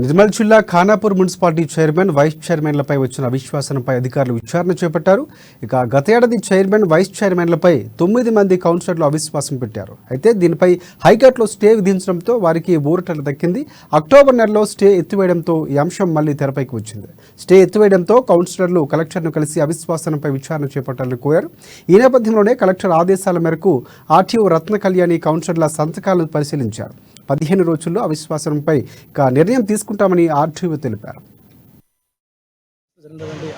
నిర్మల్ జిల్లా Khanapur municipality chairman vice చైర్మన్లపై వచ్చిన అవిశ్వాసంపై అధికారులు విచారణ చేపట్టారు. ఇక గత ఏడాది చైర్మన్ వైస్ చైర్మన్లపై 9 మంది కౌన్సిలర్లు అవిశ్వాసం పెట్టారు. అయితే దీనిపై హైకోర్టులో స్టే విధించడంతో వారికి ఊరటలు దక్కింది. అక్టోబర్ నెలలో స్టే ఎత్తివేయడంతో ఈ అంశం మళ్లీ తెరపైకి వచ్చింది. స్టే ఎత్తివేయడంతో కౌన్సిలర్లు కలెక్టర్ను కలిసి అవిశ్వాసంపై విచారణ చేపట్టాలని కోరారు. ఈ నేపథ్యంలోనే కలెక్టర్ ఆదేశాల మేరకు ఆర్టీఓ రత్న కళ్యాణి కౌన్సిలర్ల సంతకాలను పరిశీలించారు. 15 రోజుల్లో అవిశ్వాసంపై నిర్ణయం తీసుకుంటామని ఆర్టీఓ తెలిపారు.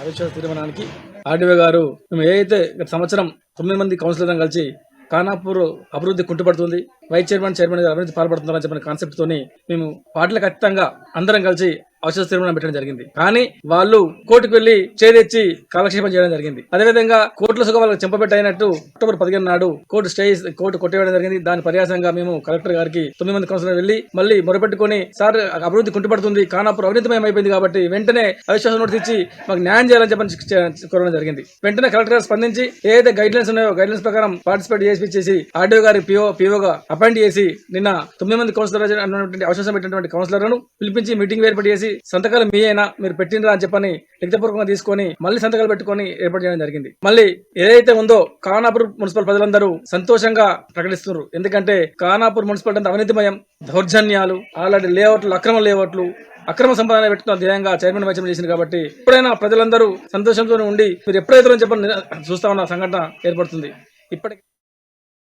అవిశ్వాస తీర్మానానికి ఆర్టీఓ గారు మేము ఏదైతే గత సంవత్సరం 9 మంది కౌన్సిలర్లను కలిసి ఖానాపూర్ అభివృద్ధి కుంటుపడుతుంది, వైస్ చైర్మన్ గారు అభివృద్ధి పాల్పడుతున్నారని చెప్పిన కాన్సెప్ట్ తోని మేము పార్టీలకు ఖచ్చితంగా అందరం కలిసి అవిశ్వాస తీర్మానం పెట్టడం జరిగింది. కానీ వాళ్ళు కోర్టుకు వెళ్లి చేదెచ్చి కాలక్షేపం చేయడం జరిగింది. అదేవిధంగా కోర్టుల సుఖ వాళ్ళకి చెంపబెట్టయినట్టు అక్టోబర్ 15 నాడు కోర్టు కొట్టేయడం జరిగింది. దాని పర్యాసంగా మేము కలెక్టర్ గారికి 9 మంది కౌన్సిలర్ వెళ్లి మళ్ళీ మొరపెట్టుకుని, సార్ అభివృద్ధి కుంటుపడుతుంది, ఖానాపూర్ అవినీతిమయం అయిపోయింది కాబట్టి వెంటనే అవిశ్వాస నోటీస్ ఇచ్చి మాకు న్యాయం చేయాలని చెప్పని కోరడం జరిగింది. వెంటనే కలెక్టర్ గారు స్పందించి ఏదైతే గైడ్ లైన్స్ ఉన్నాయో గైడ్ లైన్స్ ప్రకారం పార్టిసిపేట్ చేసి ఆర్డీఓ గారి పిఓగా అపాయింట్ చేసి నిన్న 9 మంది కౌన్సిలర్ అవిశ్వాసం పెట్టినటువంటి కౌన్సిలర్లను పిలిపించి మీటింగ్ ఏర్పాటు చేసి సంతకాలు మీ అయినా మీరు పెట్టినరా అని చెప్పని లిఖితపూర్వకంగా తీసుకొని మళ్ళీ సంతకాలు పెట్టుకొని ఏర్పాటు చేయడం జరిగింది. మళ్ళీ ఏదైతే ఉందో ఖానాపూర్ మున్సిపల్ ప్రజలందరూ సంతోషంగా ప్రకటిస్తున్నారు. ఎందుకంటే ఖానాపూర్ మున్సిపాలిటీ అంతా అవినీతిమయం, దౌర్జన్యాలు, ఆల్రెడీ లేఅవుట్లు, అక్రమ సంపాదన పెట్టుకున్న ధ్యేయంగా చైర్మన్ వైస్ చైర్మన్ చేసింది. కాబట్టి ఎప్పుడైనా ప్రజలందరూ సంతోషంతో ఉండి మీరు ఎప్పుడైతే చెప్పని చూస్తా ఉన్న సంఘటన ఏర్పడుతుంది. ఇప్పటికీ